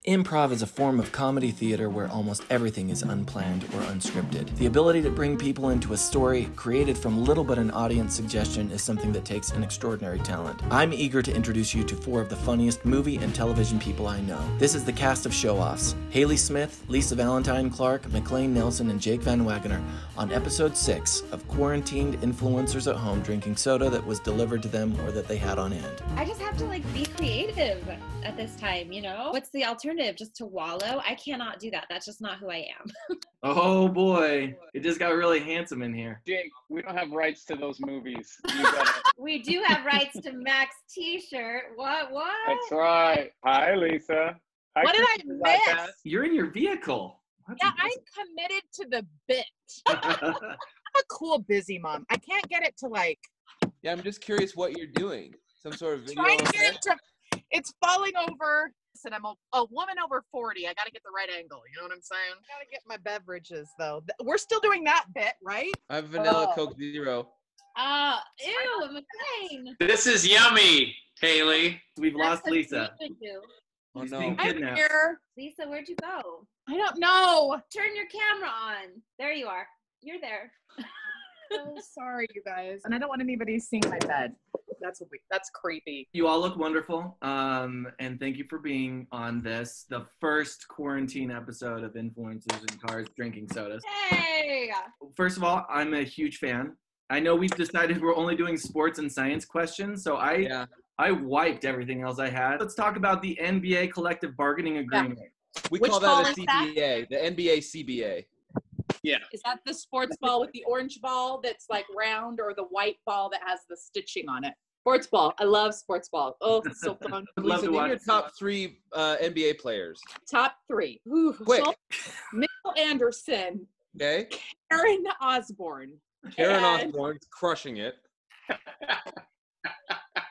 Improv is a form of comedy theater where almost everything is unplanned or unscripted. The ability to bring people into a story created from little but an audience suggestion is something that takes an extraordinary talent. I'm eager to introduce you to 4 of the funniest movie and television people I know. This is the cast of Show-Offs: Hailey Smith, Lisa Valentine Clark, MacLaine Nelson, and Jake Van Wagoner on episode 6 of quarantined influencers at home drinking soda that was delivered to them or that they had on hand. I just have to be creative at this time, you know? What's the alternative? Just to wallow? I cannot do that. That's just not who I am. Oh boy, it just got really handsome in here. Jake, we don't have rights to those movies. We do have rights to Mac's t-shirt. What? That's right. Hi, Lisa. Hi, what did I miss? You're in your vehicle. Yeah, I'm committed to the bit. I'm a cool busy mom. I can't get it to Yeah, I'm just curious what you're doing. Some sort of video. Trying to get it to. It's falling over. Listen, I'm a woman over 40. I got to get the right angle. You know what I'm saying? I got to get my beverages, though. We're still doing that bit, right? I have vanilla Coke Zero. Ew, MacLaine. This is yummy, Hailey. We've lost Lisa. Oh, no. I'm here. Lisa, where'd you go? I don't know. Turn your camera on. There you are. You're there. So sorry, you guys. And I don't want anybody seeing my bed. That's creepy. You all look wonderful, and thank you for being on this, the first quarantine episode of Influencers in Cars Drinking Sodas. Hey! First of all, I'm a huge fan. I know we've decided we're only doing sports and science questions, so I wiped everything else I had. Let's talk about the NBA collective bargaining agreement. Yeah. We call that a CBA, the NBA CBA. Yeah. Is that the sports ball with the orange ball that's round, or the white ball that has the stitching on it? Sports ball. I love sports ball. Oh, it's so fun. Lisa, name your top 3 NBA players. Top 3. Quick. Mitchell Anderson. Okay. Karen Osborne. Karen Osborne's crushing it.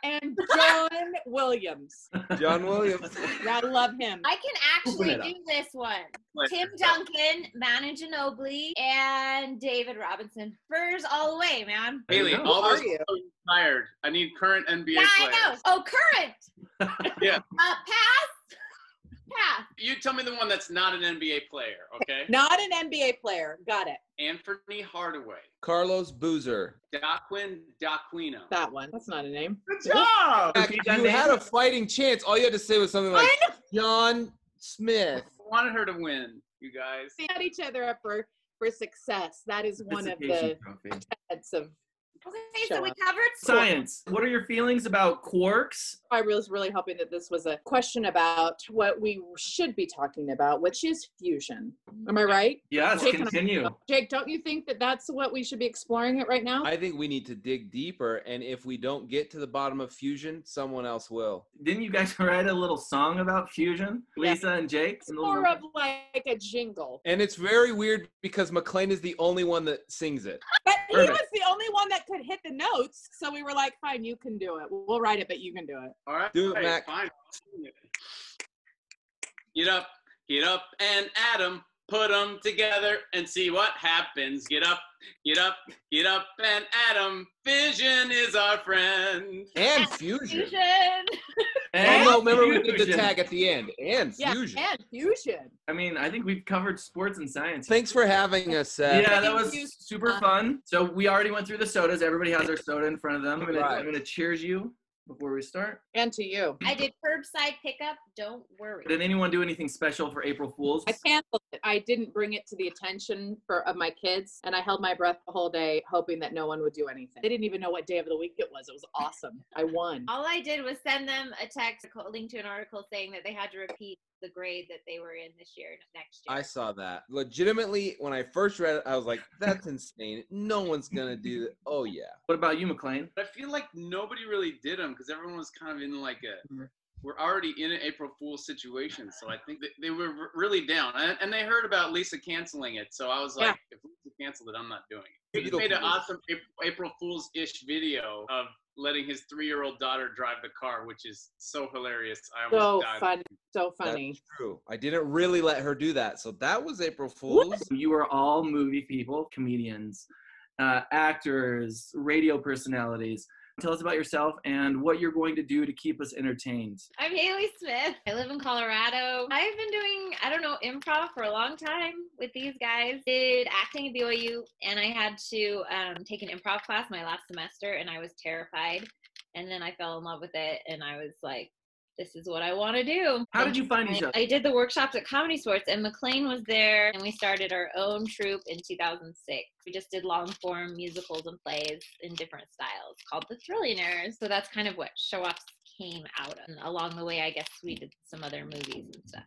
And John Williams. John Williams. I love him. I can actually do this one. Tim Duncan, Manu Ginobili, and David Robinson. Spurs all the way, man. Hailey, all those are expired. I need current NBA players. I know. Oh, current. Yeah. Pass. You tell me the one that's not an NBA player, okay? Not an NBA player. Got it. Anthony Hardaway. Carlos Boozer. Daquino. That one. That's not a name. Good job! You had a fighting chance. All you had to say was something like John Smith. I wanted her to win, you guys. We had each other up for success. That is one of the tenets of Okay, so we covered science. What are your feelings about quarks? I was really hoping that this was a question about what we should be talking about, which is fusion. Am I right? Yes, Jake, continue. Jake, don't you think that that's what we should be exploring it right now? I think we need to dig deeper, and if we don't get to the bottom of fusion, someone else will. Didn't you guys write a little song about fusion, Lisa and Jake? It's more of like a jingle. And it's very weird because MacLaine is the only one that sings it. But he was the only one that could hit the notes, so we were like, fine, you can do it. We'll write it, but you can do it. All right. Do it, Mac. Fine. Get up, and Adam, put them together and see what happens. Get up, and Adam, fission is our friend. And fusion. And no, remember we did the tag at the end. And fusion. Yeah, and fusion. I mean, I think we've covered sports and science. Thanks for having us, Yeah, that was super fun. So we already went through the sodas. Everybody has their soda in front of them. I'm gonna cheers you before we start. And to you. I did curbside pickup. Don't worry. Did anyone do anything special for April Fools? I canceled it. I didn't bring it to the attention of my kids, and I held my breath the whole day, hoping that no one would do anything. They didn't even know what day of the week it was. It was awesome. I won. All I did was send them a text, a link to an article saying that they had to repeat the grade that they were in this year, next year. I saw that. Legitimately, when I first read it, I was like, that's insane. No one's going to do that. Oh, yeah. What about you, MacLaine? I feel like nobody really did them because everyone was kind of in we're already in an April Fool's situation. So I think they were really down. And they heard about Lisa canceling it. So I was like, if Lisa canceled it, I'm not doing it. He made an awesome April Fool's-ish video of letting his 3-year-old daughter drive the car, which is so hilarious. I almost died. So funny. That's true. I didn't really let her do that. So that was April Fool's. You are all movie people, comedians, actors, radio personalities. Tell us about yourself and what you're going to do to keep us entertained. I'm Hailey Smith. I live in Colorado. I've been doing, improv for a long time with these guys. Did acting at BYU, and I had to take an improv class my last semester, and I was terrified. And then I fell in love with it, and I was like, this is what I want to do. How did you find each other? I did the workshops at Comedy Sports, and MacLaine was there, and we started our own troupe in 2006. We just did long-form musicals and plays in different styles called The Thrillionaires. So that's kind of what Show Offs came out of. And along the way, I guess we did some other movies and stuff.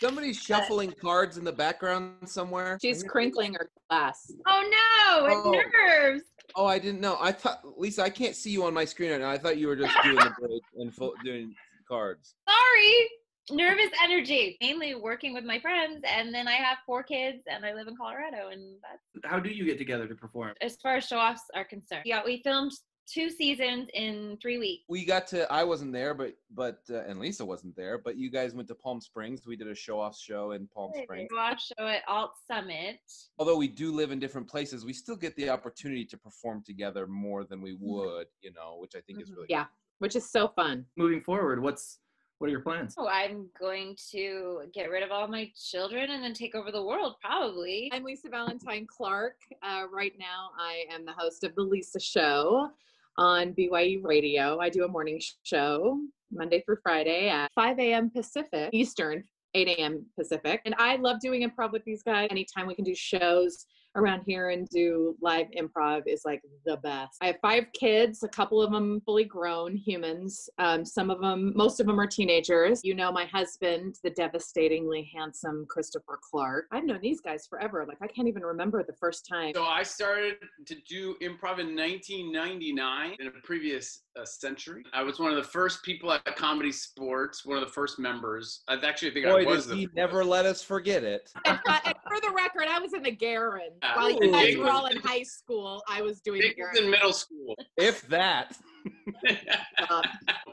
Somebody's shuffling cards in the background somewhere. She's crinkling her glass. Oh no, it's nerves. Oh, I didn't know. I thought, Lisa, I can't see you on my screen right now. I thought you were just doing the break and doing cards. Sorry. Nervous energy. Mainly working with my friends, and then I have 4 kids, and I live in Colorado, and that's... How do you get together to perform? As far as show-offs are concerned. Yeah, we filmed 2 seasons in 3 weeks. We got to, I wasn't there, but and Lisa wasn't there, but you guys went to Palm Springs. We did a show-off show in Palm Springs. Show-off show at Alt Summit. Although we do live in different places, we still get the opportunity to perform together more than we would, which I think is really cool. Which is so fun. Moving forward, what are your plans? Oh, I'm going to get rid of all my children and then take over the world, probably. I'm Lisa Valentine Clark. Right now, I am the host of The Lisa Show on BYU Radio. I do a morning show Monday through Friday at 5 a.m. Pacific, Eastern, 8 a.m. Pacific. And I love doing improv with these guys. Anytime we can do shows around here and do live improv is like the best. I have 5 kids, a couple of them fully grown humans. Most of them are teenagers. My husband, the devastatingly handsome Christopher Clark. I've known these guys forever. Like, I can't even remember the first time. So I started to do improv in 1999, in a previous century. I was one of the first people at Comedy Sports, one of the first members. I actually think I was. He never let us forget it. And for the record, I was in the Garren. While you guys were all in high school, I was doing the Garren. In middle school. If that.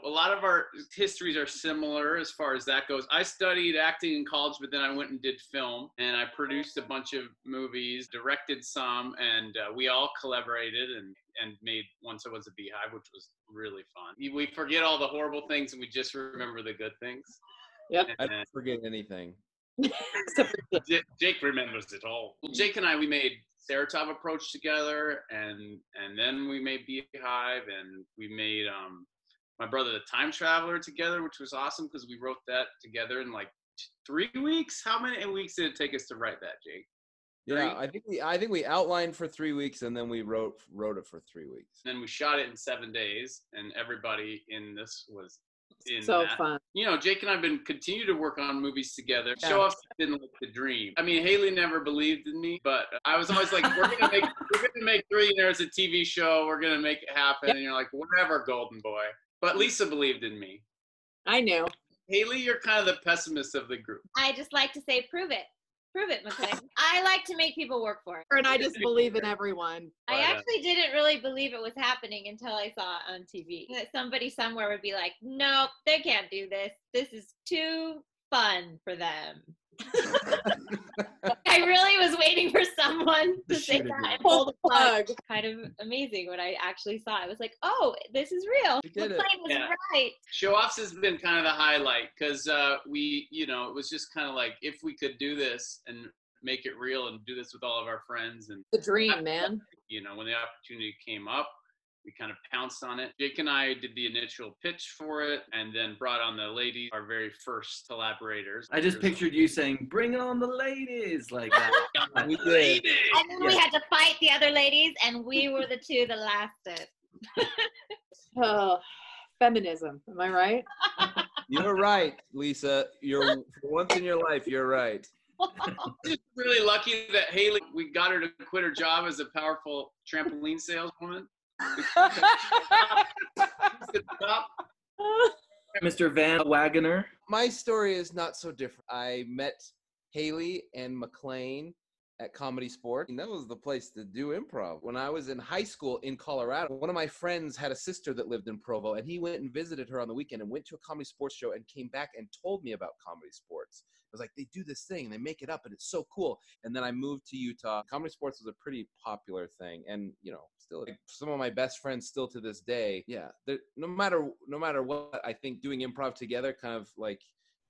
A lot of our histories are similar as far as that goes. I studied acting in college, but then I went and did film, and I produced a bunch of movies, directed some, and we all collaborated and made Once I Was a Beehive, which was really fun. We forget all the horrible things, and we just remember the good things. Yep. I don't forget anything. Jake remembers it all. Well, Jake and I, we made Seratov Approach together, and then we made Beehive, and we made My Brother the Time Traveler together, which was awesome because we wrote that together in like 3 weeks. How many weeks did it take us to write that, Jake? 3? Yeah, I think we outlined for 3 weeks, and then we wrote it for 3 weeks. And then we shot it in 7 days, and everybody in this was in so that. Fun. Jake and I have been continue to work on movies together. Show Off didn't like the dream. I mean, Hailey never believed in me, but I was always like, we're gonna make Thrillionaires a TV show. We're gonna make it happen. Yep. And you're like, whatever, Golden Boy. But Lisa believed in me. I knew. Hailey, you're kind of the pessimist of the group. I just like to say, prove it. Prove it, MacLaine. I like to make people work for it. And I just believe in everyone. I actually didn't really believe it was happening until I saw it on TV. That somebody somewhere would be like, nope, they can't do this. This is too fun for them. I really was waiting for someone to say that and pull the plug. Kind of amazing when I actually saw it. I was like, oh, this is real. MacLaine was right. Show Offs has been kind of the highlight because it was just kind of like, if we could do this and make it real and do this with all of our friends. And the dream, man. When the opportunity came up, we kind of pounced on it. Jake and I did the initial pitch for it and then brought on the ladies, our very first collaborators. I just pictured you saying, bring on the ladies, like that. We did. And then we had to fight the other ladies, and we were the 2 that lasted. Oh, feminism. Am I right? You're right, Lisa. For once in your life, you're right. Just really lucky that Hailey, we got her to quit her job as a powerful trampoline saleswoman. Mr. Van Wagoner. My story is not so different. I met Hailey and MacLaine at Comedy Sport. And that was the place to do improv. When I was in high school in Colorado, one of my friends had a sister that lived in Provo, and he went and visited her on the weekend and went to a Comedy Sports show and came back and told me about Comedy Sports. I was like, they do this thing and they make it up and it's so cool. And then I moved to Utah. Comedy Sports was a pretty popular thing. And, you know, still like, some of my best friends still to this day. Yeah. No matter what, I think doing improv together kind of like,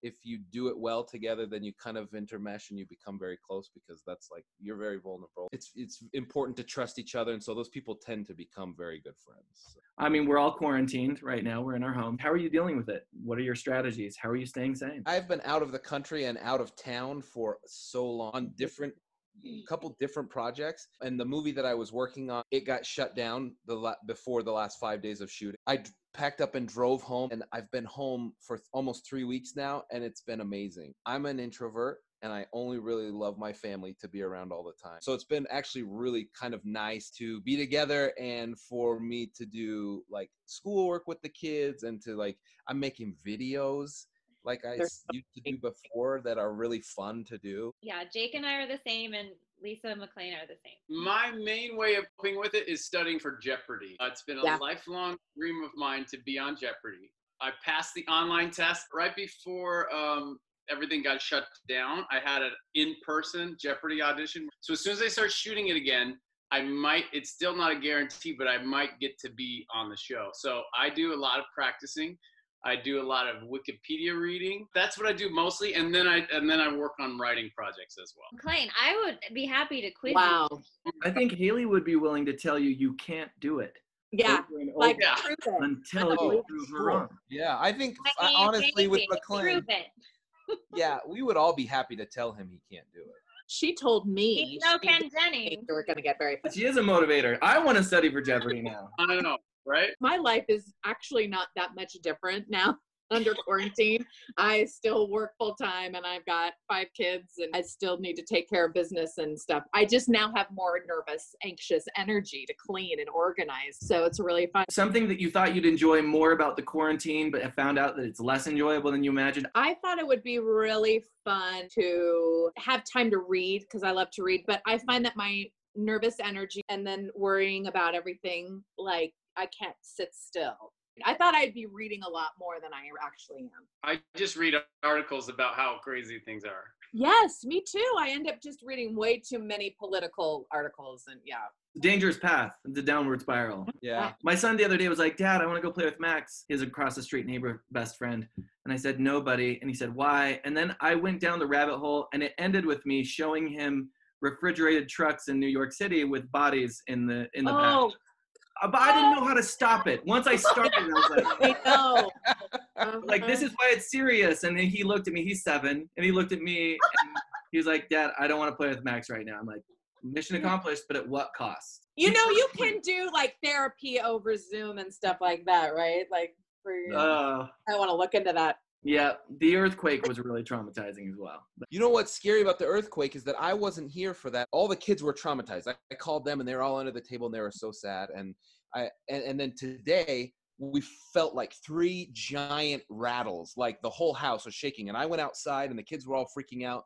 if you do it well together, then you kind of intermesh and you become very close, because that's like, you're very vulnerable. It's important to trust each other. And so those people tend to become very good friends. So. I mean, we're all quarantined right now. We're in our home. How are you dealing with it? What are your strategies? How are you staying sane? I've been out of the country and out of town for so long on couple different projects, and the movie that I was working on, it got shut down before the last 5 days of shooting. I packed up and drove home, and I've been home for almost 3 weeks now, and it's been amazing. I'm an introvert, and I only really love my family to be around all the time. So it's been actually really kind of nice to be together and for me to do like schoolwork with the kids, and to like, I'm making videos like I used to do before that are really fun to do. Yeah, Jake and I are the same, and Lisa and MacLaine are the same. My main way of coping with it is studying for Jeopardy. It's been a lifelong dream of mine to be on Jeopardy. I passed the online test right before everything got shut down. I had an in-person Jeopardy audition. So as soon as they start shooting it again, it's still not a guarantee, but I might get to be on the show. So I do a lot of practicing. I do a lot of Wikipedia reading. That's what I do mostly, and then I work on writing projects as well. MacLaine, I would be happy to quiz Wow. you. I think Hailey would be willing to tell you can't do it. Yeah, like prove it. Until you prove her wrong. Yeah, I think MacLaine, honestly with Jake, MacLaine, prove it. yeah, we would all be happy to tell him he can't do it. She told me No, Ken Jennings. we're going to get very fun. She is a motivator. I want to study for Jeopardy now. I don't know, right? My life is actually not that much different now. Under quarantine, I still work full time, and I've got 5 kids, and I still need to take care of business and stuff. I just now have more nervous, anxious energy to clean and organize. So it's really fun. Something that you thought you'd enjoy more about the quarantine, but have found out that it's less enjoyable than you imagined. I thought it would be really fun to have time to read, because I love to read, but I find that my nervous energy and then worrying about everything, like I can't sit still. I thought I'd be reading a lot more than I actually am. I just read articles about how crazy things are. Yes, me too. I end up just reading way too many political articles, and Dangerous path, the downward spiral. Yeah. My son the other day was like, Dad, I want to go play with Max, his across the street neighbor best friend. And I said, no, buddy. And he said, why? And then I went down the rabbit hole, and it ended with me showing him refrigerated trucks in New York City with bodies in the back. But I didn't know how to stop it. Once I started, I was like, I know. Like, this is why it's serious. And then he looked at me, he's 7, and he looked at me, and he was like, Dad, I don't want to play with Max right now. I'm like, mission accomplished, but at what cost? You know, you can do like therapy over Zoom and stuff like that, right? Like, I want to look into that. Yeah, the earthquake was really traumatizing as well. You know what's scary about the earthquake is that I wasn't here for that. All the kids were traumatized. I called them, and they were all under the table, and they were so sad. And then today we felt like 3 giant rattles, like the whole house was shaking. And I went outside, and the kids were all freaking out.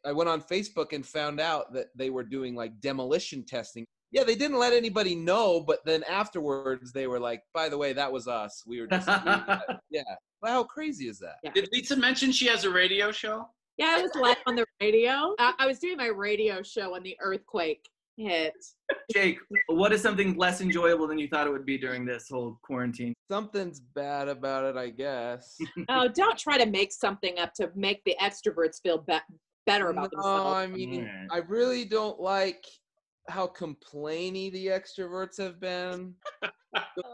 I went on Facebook and found out that they were doing like demolition testing. Yeah, they didn't let anybody know, but then afterwards they were like, by the way, that was us. We were just, yeah. Well, how crazy is that? Yeah. Did Lisa mention she has a radio show? Yeah, I was live on the radio. I was doing my radio show when the earthquake hit. Jake, what is something less enjoyable than you thought it would be during this whole quarantine? Something's bad about it, I guess. Oh, don't try to make something up to make the extroverts feel better about themselves. No, I mean, I really don't like how complainy the extroverts have been.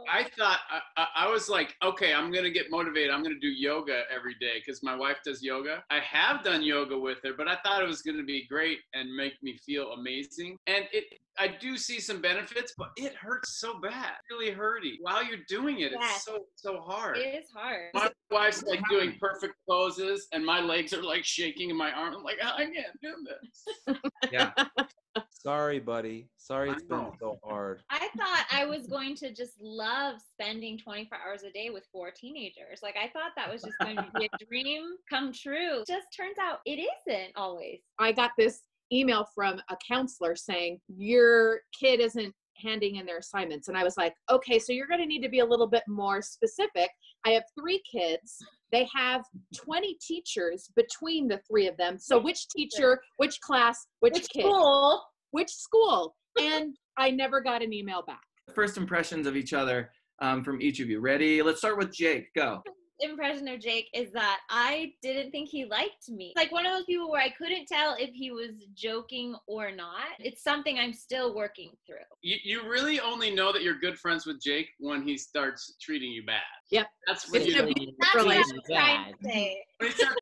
I thought, I was like, okay, I'm going to get motivated. I'm going to do yoga every day because my wife does yoga. I have done yoga with her, but I thought it was going to be great and make me feel amazing. And I do see some benefits, but it hurts so bad. Really hurty. While you're doing it, it's so hard. It is hard. My wife's like doing perfect poses, and my legs are like shaking in my arm. I'm like, I can't do this. Yeah. Sorry, buddy. Sorry it's been so hard. I thought I was going to just love spending 24 hours a day with 4 teenagers. Like, I thought that was just going to be a dream come true. Just turns out it isn't always. I got this email from a counselor saying, your kid isn't handing in their assignments. And I was like, okay, so you're going to need to be a little bit more specific. I have 3 kids. They have 20 teachers between the 3 of them. So which teacher, which class, which kid, school? which school? And I never got an email back. First impressions of each other from each of you. Ready? Let's start with Jake. Go. Impression of Jake is that I didn't think he liked me. Like one of those people where I couldn't tell if he was joking or not. It's something I'm still working through. You really only know that you're good friends with Jake when he starts treating you bad. Yep. That's when It's you a know. That's what I'm relationship. trying to say.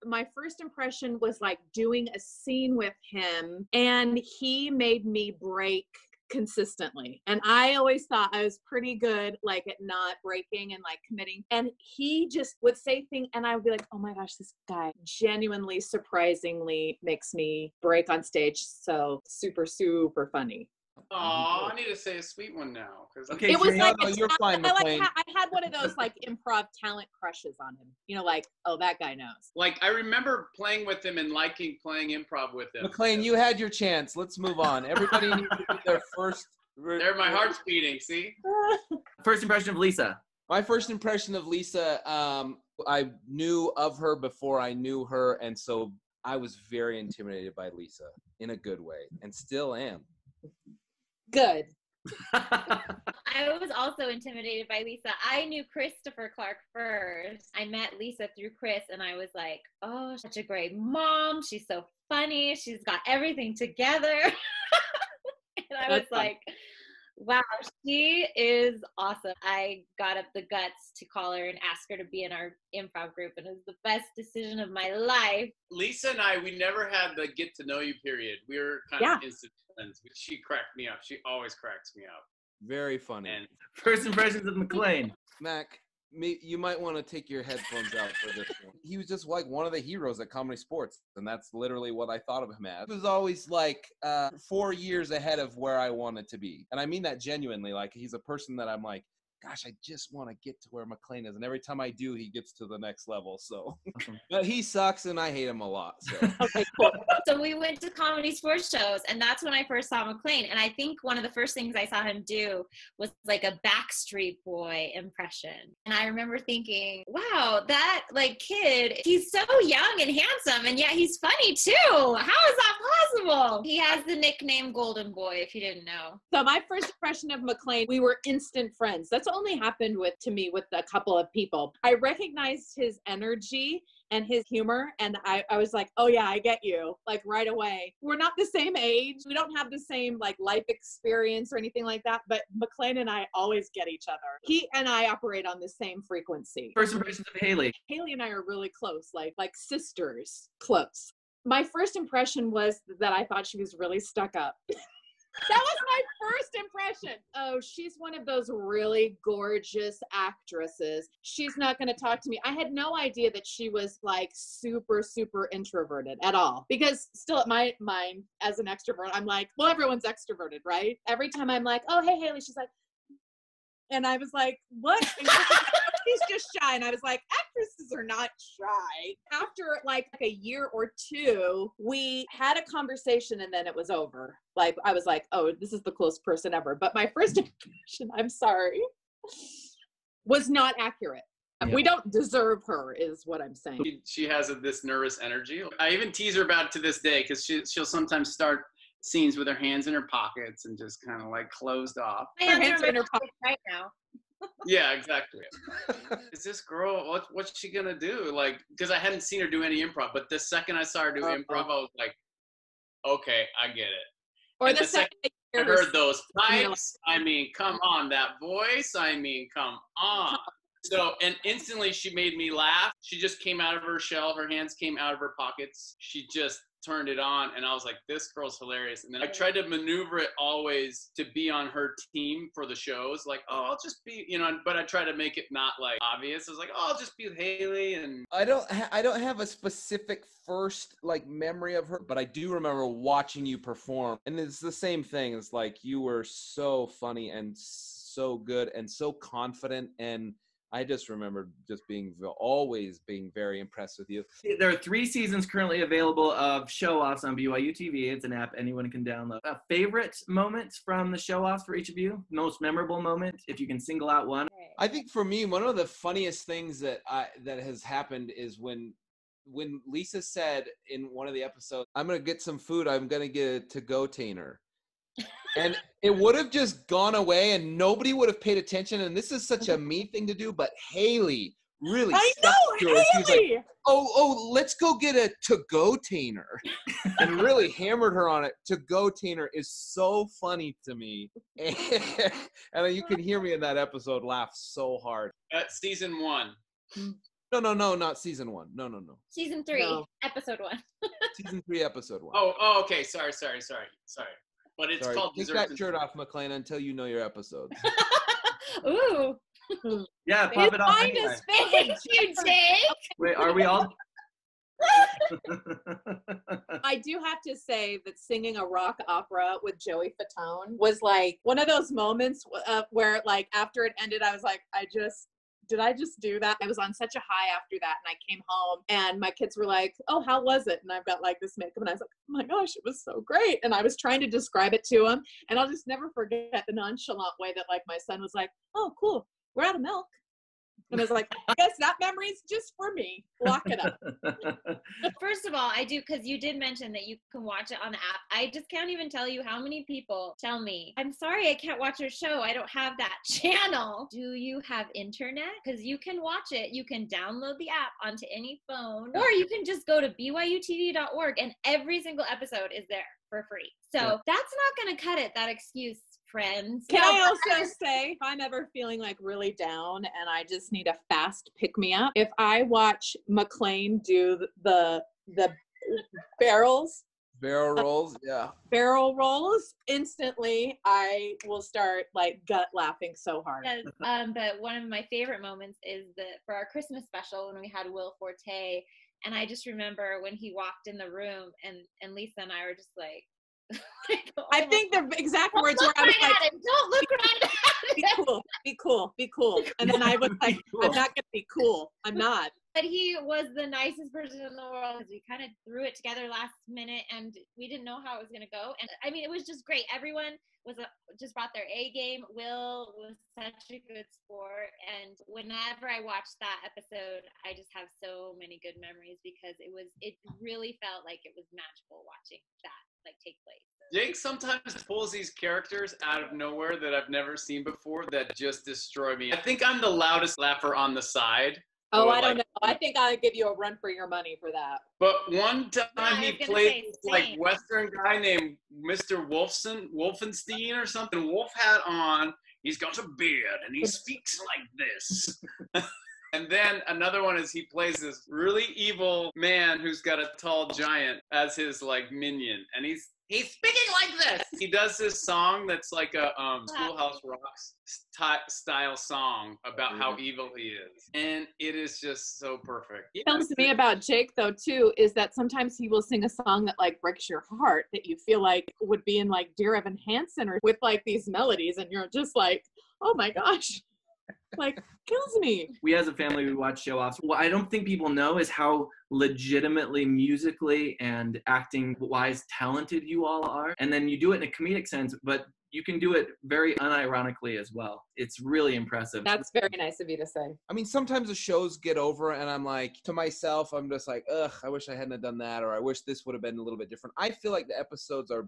My first impression was like doing a scene with him, and he made me break consistently. And I always thought I was pretty good like at not breaking and like committing. And he just would say things and I would be like, oh my gosh, this guy genuinely, surprisingly makes me break on stage. So super, super funny. Oh, I need to say a sweet one now. Okay, It was Jake. like, No, you're fine, MacLaine. I had one of those like improv talent crushes on him. You know, like, oh, that guy knows. Like, I remember playing with him and liking playing improv with him. MacLaine, you had your chance. Let's move on. Everybody needs to do their first. There, my heart's beating, see? First impression of Lisa. My first impression of Lisa, I knew of her before I knew her, and so I was very intimidated by Lisa in a good way, and still am. Good. I was also intimidated by Lisa. I knew Christopher Clark first. I met Lisa through Chris, and I was like, oh, such a great mom. She's so funny. She's got everything together. And I was like, wow, she is awesome. I got up the guts to call her and ask her to be in our improv group, and it was the best decision of my life. Lisa and I, we never had the get to know you period. We were kind of instant friends. She cracked me up. She always cracks me up. Very funny. And First impressions of MacLaine. Mac, you might want to take your headphones out for this one. He was just like one of the heroes at Comedy Sports, and that's literally what I thought of him as. He was always like 4 years ahead of where I wanted to be. And I mean that genuinely. Like, he's a person that I'm like, gosh, I just want to get to where MacLaine is. And every time I do, he gets to the next level. So, but he sucks and I hate him a lot. So. Okay, cool. So we went to Comedy Sports shows, and that's when I first saw MacLaine. And I think one of the first things I saw him do was like a Backstreet Boy impression. And I remember thinking, wow, that like kid, he's so young and handsome, and yet he's funny too. How is that possible? He has the nickname Golden Boy, if you didn't know. So my first impression of MacLaine, we were instant friends. That's only happened to me with a couple of people. I recognized his energy and his humor, and I was like, oh yeah, I get you, like right away. We're not the same age. We don't have the same like life experience or anything like that, but MacLaine and I always get each other. He and I operate on the same frequency. First impressions of Hailey. Hailey and I are really close, like sisters close. My first impression was that I thought she was really stuck up. That was my first impression. Oh, she's one of those really gorgeous actresses. She's not going to talk to me. I had no idea that she was like super, super introverted at all. Because still at my mind as an extrovert, I'm like, well, everyone's extroverted, right? Every time I'm like, oh, hey, Hailey, she's like, and I was like, what? And she's just shy. And I was like, actresses are not shy. After like a year or two, we had a conversation and then it was over. Like, I was like, oh, this is the closest person ever. But my first impression, I'm sorry, was not accurate. Yeah. We don't deserve her is what I'm saying. She has this nervous energy. I even tease her about it to this day because she'll sometimes start scenes with her hands in her pockets and just kind of like closed off. My hands are in her pockets right now. Yeah, exactly. Is this girl, what's she gonna do? Like, because I hadn't seen her do any improv, but the second I saw her do improv, I was like, okay, I get it. Or and the second I heard those pipes, I mean, come on, that voice, I mean, come on. So, and instantly she made me laugh. She just came out of her shell. Her hands came out of her pockets. She just turned it on, and I was like, this girl's hilarious. And then I tried to maneuver it always to be on her team for the shows. Like, oh, I'll just be, but I try to make it not like obvious. I was like, oh, I'll just be with Hailey. And I don't have a specific first like memory of her, but I do remember watching you perform. And it's the same thing. It's like you were so funny and so good and so confident, and I just remember just always being very impressed with you. There are 3 seasons currently available of show-offs on BYU TV. It's an app anyone can download. Favorite moments from the show-offs for each of you? Most memorable moment, if you can single out one. I think for me, one of the funniest things that has happened is when Lisa said in one of the episodes, "I'm gonna get some food. I'm gonna get a to-go tainer." And it would have just gone away and nobody would have paid attention. And this is such a me thing to do, but Hailey really stuck to it. She was like, oh, let's go get a to-go tainer. And really hammered her on it. To-go tainer is so funny to me. And you can hear me in that episode laugh so hard. Season 1. No, not season 1. No. Season 3, episode 1. Season 3, episode 1. Oh, okay. Sorry. But it's called Take that shirt off, MacLaine, until you know your episodes. Ooh. Yeah, pop it off. Thank you, Jake. Wait, are we all? I do have to say that singing a rock opera with Joey Fatone was like one of those moments where, like, after it ended, I was like, did I just do that? I was on such a high after that, and I came home and my kids were like, oh, how was it? And I've got like this makeup and I was like, oh my gosh, it was so great. And I was trying to describe it to them, and I'll just never forget the nonchalant way that like my son was like, oh, cool, we're out of milk. And I was like, I guess that memory is just for me. Lock it up. First of all, I do, because you did mention that you can watch it on the app. I just can't even tell you how many people tell me, I'm sorry, I can't watch your show. I don't have that channel. Do you have internet? Because you can watch it. You can download the app onto any phone, or you can just go to byutv.org and every single episode is there for free. So that's not going to cut it, that excuse, friends. Can I also say, if I'm ever feeling like really down and I just need a fast pick-me-up, if I watch MacLaine do the barrel rolls, instantly I will start like gut laughing so hard. But one of my favorite moments is for our Christmas special when we had Will Forte, and I just remember when he walked in the room and Lisa and I were just like, I think the exact words were, I was like, don't look right at it. Be cool. And then I was like, I'm not gonna be cool. I'm not. But he was the nicest person in the world. We kind of threw it together last minute, and we didn't know how it was gonna go. And I mean, it was just great. Everyone was just brought their A game. Will was such a good sport, and whenever I watch that episode, I just have so many good memories because it really felt like it was magical watching that take place. Jake sometimes pulls these characters out of nowhere that I've never seen before that just destroy me. I think I'm the loudest laugher on the side. Oh, I don't know. I think I'll give you a run for your money for that. But one time he played this Western guy named Mr. Wolfenstein or something. Wolf hat on. He's got a beard and he speaks like this. And then another one is he plays this really evil man who's got a tall giant as his minion, and he's speaking like this. He does this song that's like a Schoolhouse Rock's style song about how evil he is, and it is just so perfect. What comes to me about Jake though too is that sometimes he will sing a song that breaks your heart, that you feel like would be in Dear Evan Hansen or with these melodies, and you're just like, oh my gosh. Kills me. We as a family, we watch show-offs. What I don't think people know is how legitimately musically and acting wise talented you all are. And then you do it in a comedic sense, but you can do it very unironically as well. It's really impressive. That's very nice of you to say. I mean, sometimes the shows get over and I'm like, to myself, I'm just like, ugh, I wish I hadn't have done that, or I wish this would have been a little bit different. I feel like the episodes are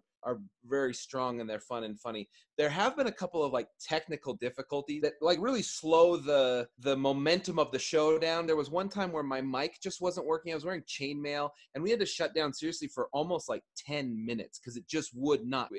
very strong and they're fun and funny. There have been a couple of technical difficulties that really slow the momentum of the show down. There was one time where my mic just wasn't working. I was wearing chainmail and we had to shut down seriously for almost 10 minutes because it just would not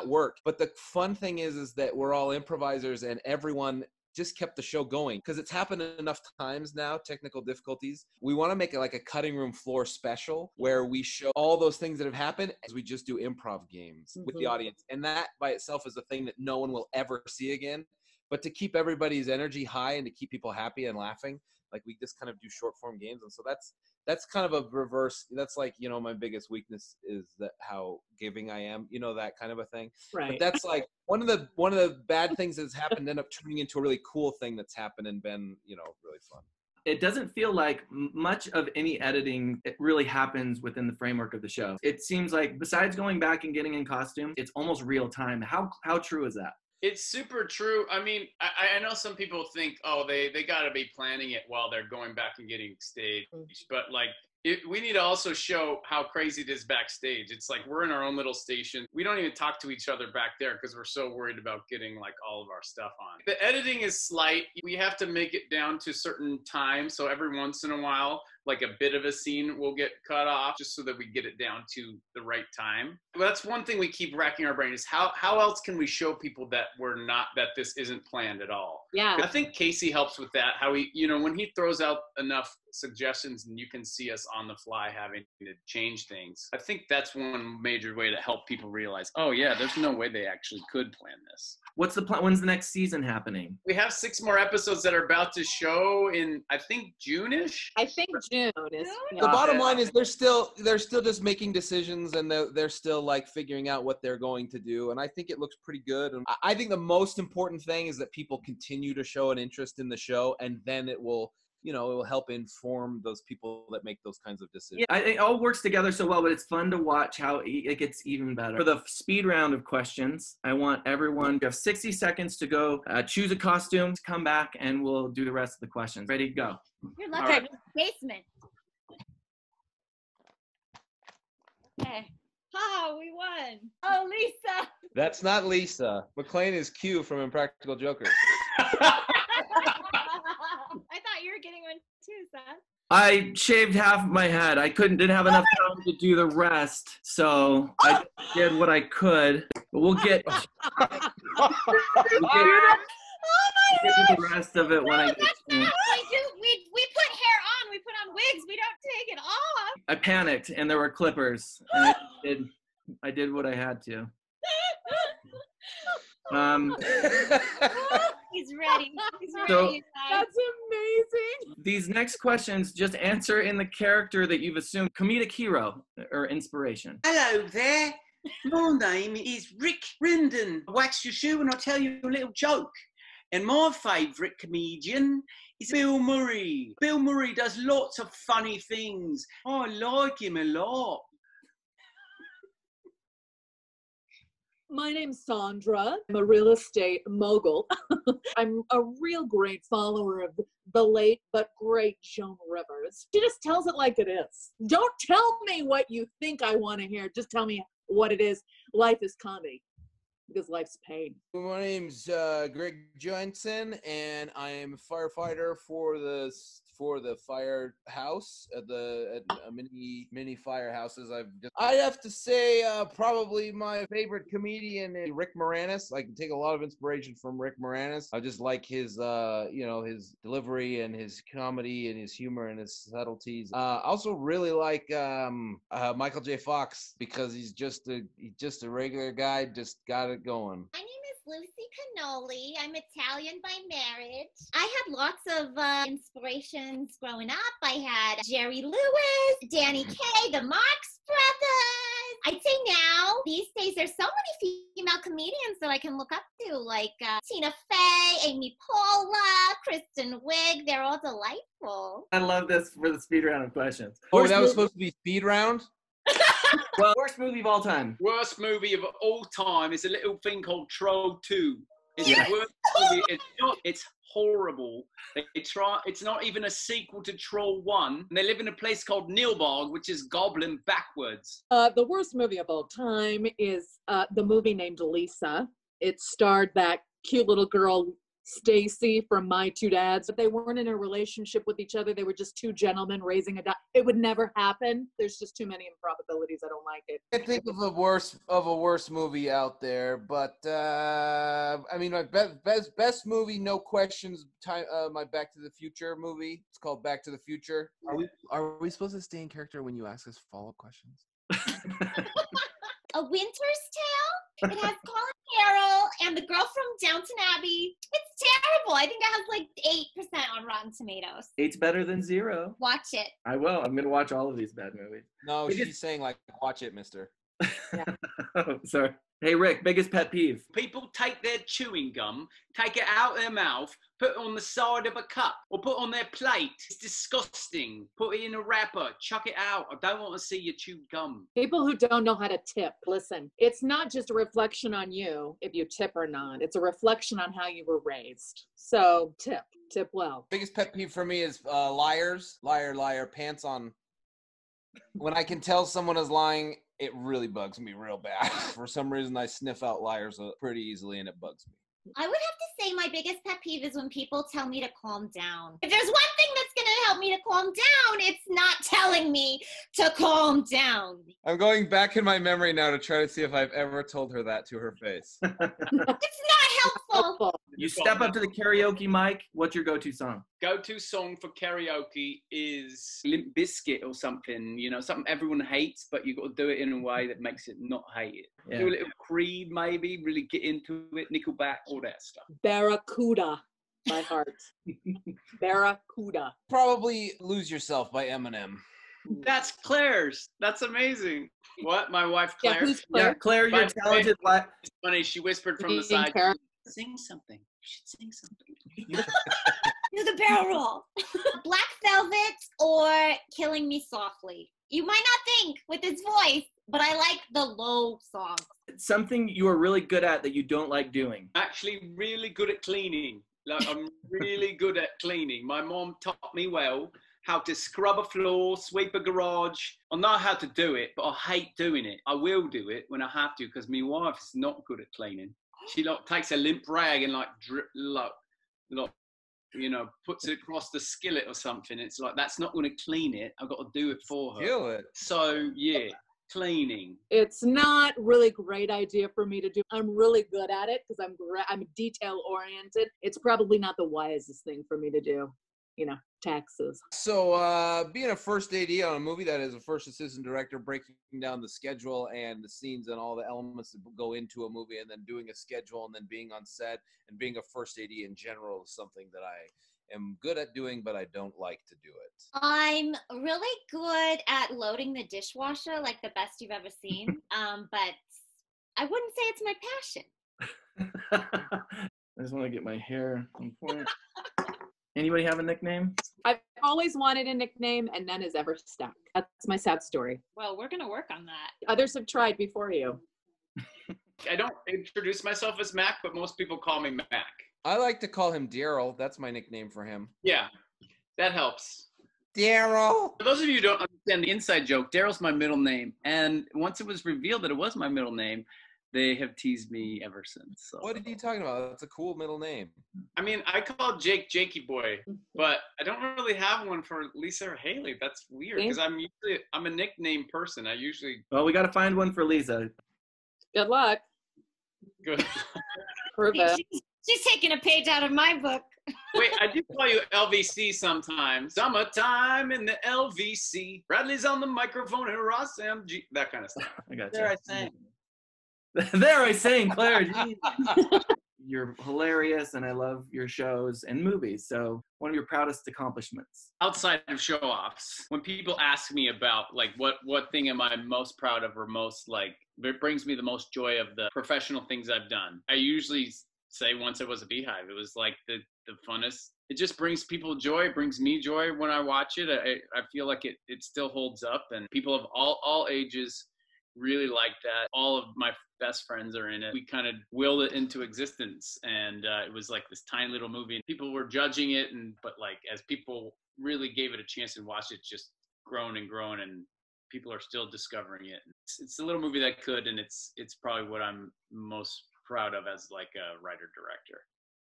work. But the fun thing is that we're all improvisers and everyone just kept the show going because it's happened enough times now, technical difficulties. We want to make it like a cutting room floor special where we show all those things that have happened as we just do improv games with the audience. And that by itself is a thing that no one will ever see again. But to keep everybody's energy high and to keep people happy and laughing, we just kind of do short form games. And so That's kind of a reverse. That's like, you know, my biggest weakness is that how giving I am, you know, that kind of a thing. Right. But that's like one of the bad things that's happened end up turning into a really cool thing that's happened and been, you know, really fun. It doesn't feel like much of any editing it really happens within the framework of the show. It seems like besides going back and getting in costume, it's almost real time. How true is that? It's super true. I mean, I know some people think, oh, they got to be planning it while they're going back and getting stage. But like, we need to also show how crazy it is backstage. It's like we're in our own little station. We don't even talk to each other back there because we're so worried about getting like all of our stuff on. The editing is slight. We have to make it down to certain times. So every once in a while, like a bit of a scene will get cut off just so that we get it down to the right time. Well, that's one thing we keep racking our brain is how else can we show people that that this isn't planned at all? Yeah. I think Casey helps with that. How he, you know, when he throws out enough suggestions and you can see us on the fly having to change things. I think that's one major way to help people realize, oh yeah, there's no way they actually could plan this. What's the plan? When's the next season happening? We have 6 more episodes that are about to show in, I think, June-ish. I think June is. The bottom line is they're still just making decisions and they're still like figuring out what they're going to do. And I think it looks pretty good. And I think the most important thing is that people continue to show an interest in the show, and then it will, you know, it will help inform those people that make those kinds of decisions. Yeah, it all works together so well, but it's fun to watch how it gets even better. For the speed round of questions, I want everyone to have 60 seconds to go choose a costume, come back, and we'll do the rest of the questions. Ready to go? You're lucky I'm in the basement. Okay. Oh, we won. Oh, Lisa. That's not Lisa. MacLaine is Q from Impractical Jokers. I thought you were getting one too, son. I shaved half my head. I didn't have enough time to do the rest, so I did what I could. But we'll get to the rest of it when I get to it. We put hair on. We put on wigs. We don't take it off. I panicked, and there were clippers, and I did what I had to. He's ready. He's ready, So, you guys. That's amazing. These next questions, just answer in the character that you've assumed. Comedic hero or inspiration. Hello there. My name is Rick Rinden. I wax your shoe and I'll tell you a little joke. And my favourite comedian is Bill Murray. Bill Murray does lots of funny things. I like him a lot. My name's Sandra. I'm a real estate mogul. I'm a real great follower of the late but great Joan Rivers. She just tells it like it is. Don't tell me what you think I want to hear. Just tell me what it is. Life is comedy because life's pain. My name's Greg Johnson, and I am a firefighter for the firehouse at many firehouses. I have to say probably my favorite comedian is Rick Moranis. I can take a lot of inspiration from Rick Moranis. I just like his his delivery and his comedy and his humor and his subtleties. I also really like Michael J. Fox because he's just a regular guy, just got it going. My name is Lucy Cannoli. I'm Italian by marriage. I had lots of inspirations growing up. I had Jerry Lewis, Danny Kaye, the Marx Brothers. I'd say now, these days, there's so many female comedians that I can look up to, like Tina Fey, Amy Poehler, Kristen Wiig. They're all delightful. I love this for the speed round of questions. Oh, that was supposed to be speed round? Well, worst movie of all time. Worst movie of all time is a little thing called Troll 2. It's Yeah. the worst movie. It's horrible. It's not even a sequel to Troll 1. And they live in a place called Nilbog, which is Goblin backwards. The worst movie of all time is the movie named Lisa. It starred that cute little girl, Stacy, from My Two Dads. But they weren't in a relationship with each other. They were just two gentlemen raising a dog. It would never happen. There's just too many improbabilities. I don't like it. I can't think of a worse movie out there, but I mean, my best movie, no questions. My Back to the Future movie. It's called Back to the Future. Are we supposed to stay in character when you ask us follow-up questions? A Winter's Tale. It has Colin Farrell and the girl from Downton Abbey. It's terrible. I think it has like 8% on Rotten Tomatoes. 8's better than 0. Watch it. I will. I'm gonna watch all of these bad movies. No, she's saying like, watch it, mister. Oh, sorry. Hey, Rick, biggest pet peeve. People take their chewing gum, take it out their mouth, put it on the side of a cup, or put it on their plate. It's disgusting. Put it in a wrapper, chuck it out. I don't want to see your chewed gum. People who don't know how to tip, listen, it's not just a reflection on you if you tip or not. It's a reflection on how you were raised. So tip well. Biggest pet peeve for me is liars. Liar, pants on. When I can tell someone is lying, it really bugs me real bad. For some reason, I sniff out liars pretty easily, and it bugs me. I would have to say my biggest pet peeve is when people tell me to calm down. If there's one thing that's going to help me to calm down, it's not telling me to calm down. I'm going back in my memory now to try to see if I've ever told her that to her face. It's not helpful. You step up to the karaoke mic. What's your go-to song? Go-to song for karaoke is Limp Bizkit or something, something everyone hates, but you've got to do it in a way that makes it not hated. Yeah. Do a little Creed, maybe, really get into it, Nickelback, all that stuff. Barracuda, my heart. Barracuda. Probably Lose Yourself by Eminem. That's Claire's. That's amazing. What? My wife, Claire? Yeah, who's Claire? Yeah, Claire, you're talented. It's funny. She whispered from the side, sing something. You should sing something. Do the barrel roll. Black Velvet or Killing Me Softly. You might not think with his voice, but I like the low songs. Something you are really good at that you don't like doing. Actually, really good at cleaning. I'm really good at cleaning. My mom taught me well how to scrub a floor, sweep a garage. I know how to do it, but I hate doing it. I will do it when I have to because my wife's not good at cleaning. She takes a limp rag and puts it across the skillet or something. It's like, that's not going to clean it. I've got to do it for her. Kill it. So, yeah, cleaning. It's not really a great idea for me to do. I'm really good at it because I'm detail oriented. It's probably not the wisest thing for me to do. Taxes. So being a first AD on a movie that is a first assistant director, breaking down the schedule and the scenes and all the elements that go into a movie, and then doing a schedule and then being on set and being a first AD in general is something that I am good at doing, but I don't like to do it. I'm really good at loading the dishwasher, like the best you've ever seen. But I wouldn't say it's my passion. I just want to get my hair on point. Anybody have a nickname? I've always wanted a nickname and none has ever stuck. That's my sad story. Well, we're going to work on that. Others have tried before you. I don't introduce myself as Mac, but most people call me Mac. I like to call him Daryl. That's my nickname for him. Yeah, that helps. Daryl. For those of you who don't understand the inside joke, Daryl's my middle name. And once it was revealed that it was my middle name, they have teased me ever since. So. What are you talking about? That's a cool middle name. I mean, I call Jake Jakey Boy, but I don't really have one for Lisa or Hailey. That's weird because I'm a nickname person. Well, we got to find one for Lisa. Good luck. Good. Prove it. She's taking a page out of my book. Wait, I do call you LVC sometimes. Summertime in the LVC. Bradley's on the microphone and Ross MG. That kind of stuff. I got you. There I sang. There I sang, Claire. You're hilarious, and I love your shows and movies. So, one of your proudest accomplishments? Outside of show-offs, when people ask me about like what thing am I most proud of or most it brings me the most joy of the professional things I've done, I usually say once it was a Beehive. It was like the funnest. It just brings people joy. It brings me joy when I watch it. I feel like it still holds up, and people of all ages really like that. All of my best friends are in it. We kind of willed it into existence, and it was like this tiny little movie, and people were judging it, but as people really gave it a chance and watched it, just grown and grown, and people are still discovering it. It's a little movie that could, and it's probably what I'm most proud of as like a writer director.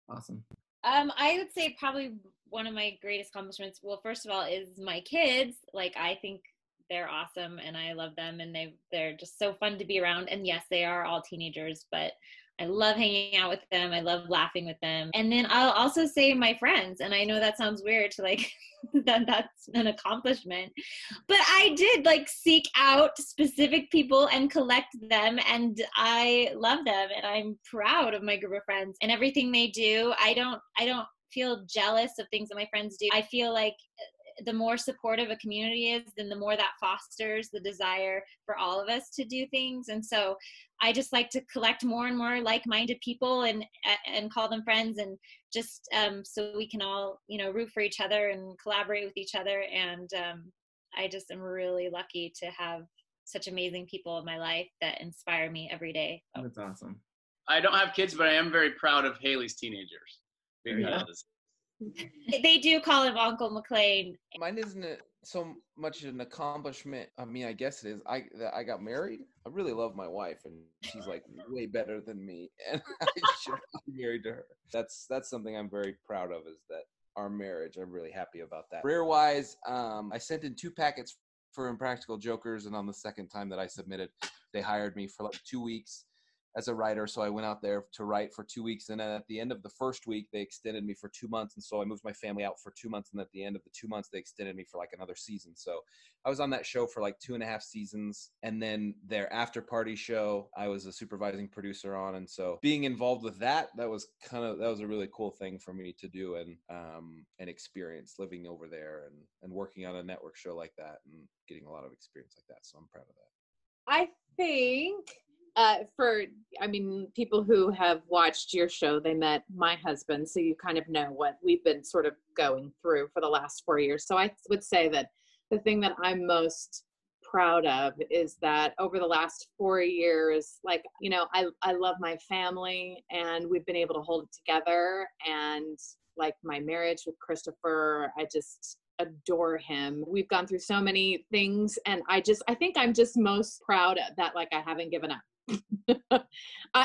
Awesome. I would say probably one of my greatest accomplishments, well, first of all, is my kids. Like, I think they're awesome and I love them, and they're just so fun to be around. And yes, they are all teenagers, but I love hanging out with them. I love laughing with them. And then I'll also say my friends, and I know that sounds weird to like, that's an accomplishment, but I did like seek out specific people and collect them, and I love them, and I'm proud of my group of friends and everything they do. I don't feel jealous of things that my friends do. I feel like the more supportive a community is, then the more that fosters the desire for all of us to do things. And so I just like to collect more and more like-minded people and call them friends, and just so we can all, root for each other and collaborate with each other. And I just am really lucky to have such amazing people in my life that inspire me every day. That's awesome. I don't have kids, but I am very proud of Hailey's teenagers, because they do call him Uncle MacLaine. Mine isn't so much an accomplishment. I mean, I guess it is. I got married. I really love my wife, and she's like way better than me, and I should be married to her. That's something I'm very proud of, is that our marriage. I'm really happy about that. Career-wise, I sent in 2 packets for Impractical Jokers, and on the second time that I submitted, they hired me for like 2 weeks as a writer. So I went out there to write for 2 weeks, and then at the end of the first week they extended me for 2 months, and so I moved my family out for 2 months, and at the end of the 2 months they extended me for like another season. So I was on that show for like 2.5 seasons, and then their after party show I was a supervising producer on, and so being involved with that was a really cool thing for me to do, and an experience living over there and working on a network show like that and getting a lot of experience like that. So I'm proud of that. I think people who have watched your show, they met my husband, so you kind of know what we've been sort of going through for the last 4 years. So I would say that the thing that I'm most proud of is that over the last 4 years, I love my family, and we've been able to hold it together. And like my marriage with Christopher, I just adore him. We've gone through so many things, and I think I'm just most proud of that, like I haven't given up.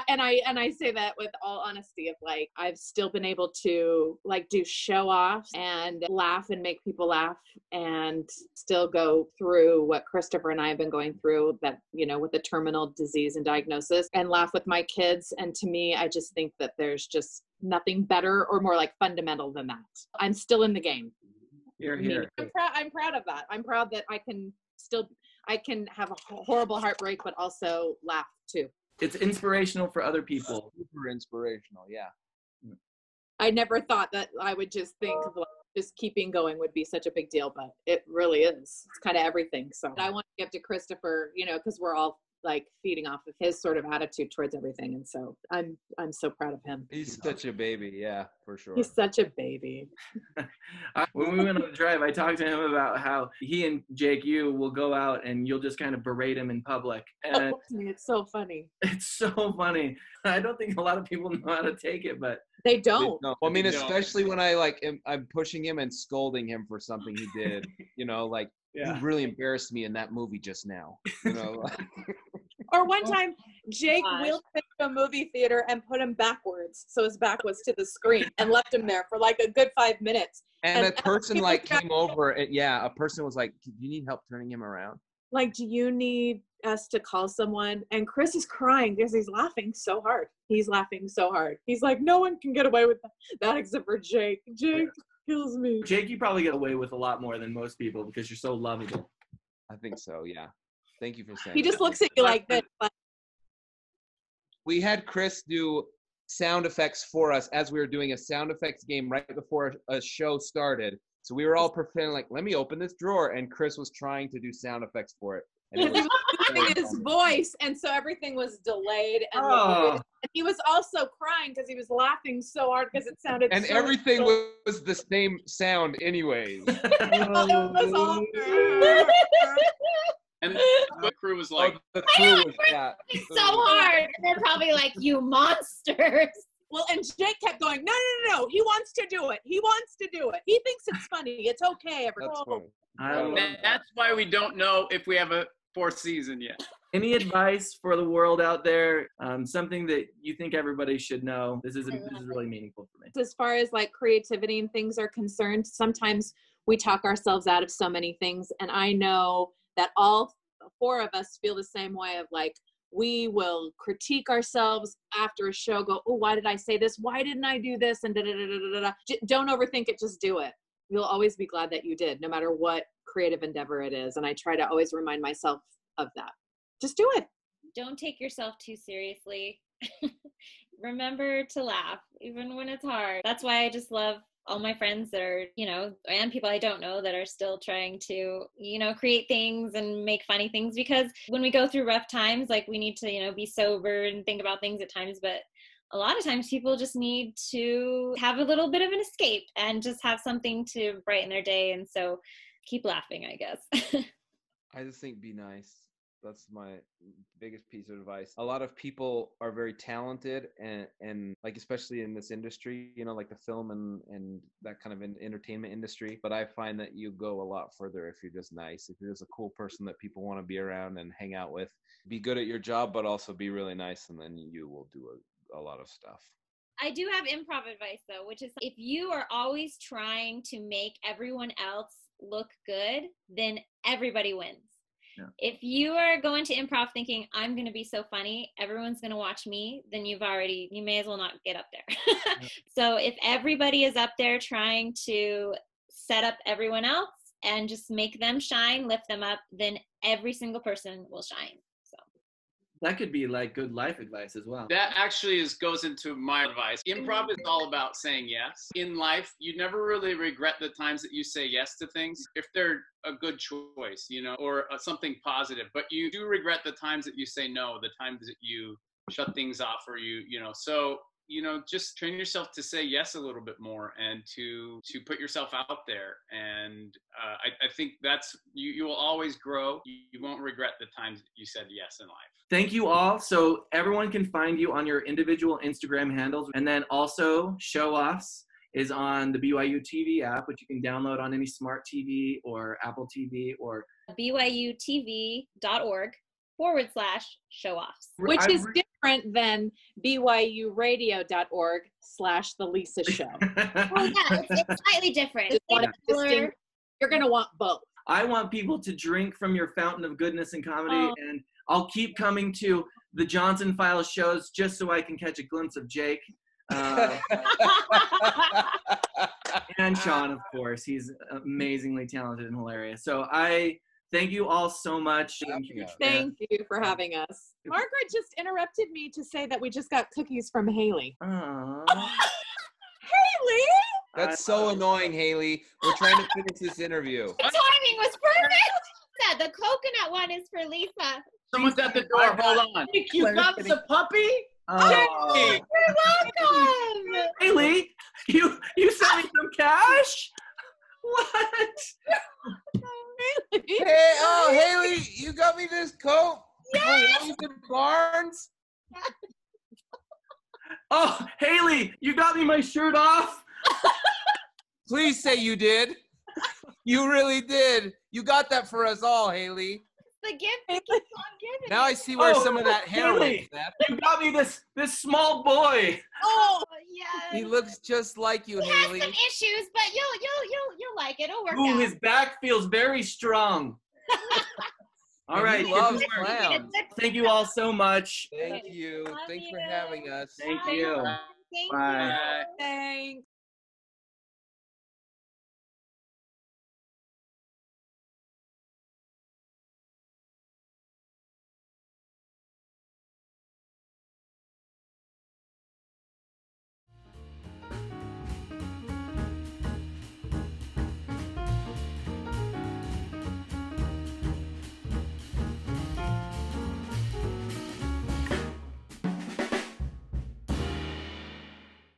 And I say that with all honesty, of like I've still been able to like do show offs and laugh and make people laugh, and still go through what Christopher and I have been going through, that with the terminal disease and diagnosis, and laugh with my kids. And to me, I just think that there's just nothing better or more like fundamental than that. I'm still in the game. You're here. I'm proud of that. I'm proud that I can have a horrible heartbreak, but also laugh too. It's inspirational for other people. Super inspirational, yeah. I never thought that I would just think of like just keeping going would be such a big deal, but it really is. It's kind of everything. So I want to give to Christopher, because we're all like feeding off of his sort of attitude towards everything. And so I'm so proud of him. He's such a baby. Yeah, for sure. He's such a baby. When we went on the drive, I talked to him about how he and Jake, you will go out and you'll just kind of berate him in public. And it's so funny. It's so funny. I don't think a lot of people know how to take it, but they don't. Well, I mean, especially when I'm pushing him and scolding him for something he did, you really embarrassed me in that movie just now, Or one time, Jake wheeled him to a movie theater and put him backwards, so his back was to the screen, and left him there for like a good 5 minutes. And a person came over, and a person was like, "Do you need help turning him around? Like, do you need us to call someone?" And Chris is crying because he's laughing so hard. He's laughing so hard. He's like, no one can get away with that except for Jake. Jake kills me. Jake, you probably get away with a lot more than most people because you're so lovable. I think so, yeah. Thank you for saying He just looks at you like this. We had Chris do sound effects for us as we were doing a sound effects game right before a show started. So we were all pretending like, let me open this drawer. And Chris was trying to do sound effects for it. And he was doing his voice, and so everything was delayed. And he was also crying because he was laughing so hard because it sounded and so everything cool. was the same sound anyways. It was all And the crew was like, the crew was, so hard. And they're probably like, you monsters. Well, and Jake kept going, no. He wants to do it. He wants to do it. He thinks it's funny. It's okay. That's why we don't know if we have a 4th season yet. Any advice for the world out there? Something that you think everybody should know? This is really meaningful for me. As far as like creativity and things are concerned, sometimes we talk ourselves out of so many things. And I know that all 4 of us feel the same way of like, we will critique ourselves after a show, go, oh, why did I say this? Why didn't I do this? And don't overthink it, just do it. You'll always be glad that you did, no matter what creative endeavor it is. And I try to always remind myself of that. Just do it. Don't take yourself too seriously. Remember to laugh, even when it's hard. That's why I just love all my friends that are, and people I don't know that are still trying to, create things and make funny things, because when we go through rough times, like we need to, be sober and think about things at times, but a lot of times people just need to have a little bit of an escape and just have something to brighten their day. And so keep laughing, I guess. I just think be nice. That's my biggest piece of advice. A lot of people are very talented and like, especially in this industry, like the film and that kind of entertainment industry. But I find that you go a lot further if you're just nice, if you're just a cool person that people want to be around and hang out with. Be good at your job, but also be really nice, and then you will do a lot of stuff. I do have improv advice though, which is if you are always trying to make everyone else look good, then everybody wins. Yeah. If you are going to improv thinking, I'm going to be so funny, everyone's going to watch me, then you may as well not get up there. Yeah. So if everybody is up there trying to set up everyone else and just make them shine, lift them up, then every single person will shine. That could be like good life advice as well. That actually goes into my advice. Improv is all about saying yes. In life, you never really regret the times that you say yes to things if they're a good choice, or something positive. But you do regret the times that you say no, the times that you shut things off, or so just train yourself to say yes a little bit more and to put yourself out there. And I think that's, you will always grow. You won't regret the times that you said yes in life. Thank you all. So everyone can find you on your individual Instagram handles. And then also Show Offs is on the BYU TV app, which you can download on any smart TV or Apple TV or byutv.org/showoffs. Which is different than byuradio.org/The Lisa Show. Oh yeah, it's slightly different. You're going to want both. I want people to drink from your fountain of goodness and comedy, and I'll keep coming to the Johnson Files shows just so I can catch a glimpse of Jake. And Sean, of course. He's amazingly talented and hilarious. So I thank you all so much. Thank you for having us. Margaret just interrupted me to say that we just got cookies from Hailey. Hailey! That's so annoying, Hailey. We're trying to finish this interview. The timing was perfect. The coconut one is for Lisa. Someone's at the door. Hold on. You got the puppy? Oh. You're welcome. Hailey, you sent me some cash? What? Hey, Hailey, you got me this coat? Yes. Barnes? Oh, Hailey, you got me my shirt off? Please say you did. You really did. You got that for us all, Hailey. The gift that keeps on giving. Now I see where some of that hair Hailey, went. You got me this small boy. Oh, yes. He looks just like you, he Hailey. has some issues, but you'll like it. It'll work out. His back feels very strong. All right. Loves clowns. Thank you all so much. Thank you. Thanks for having us. Thank you. Thank Bye. you. Thanks.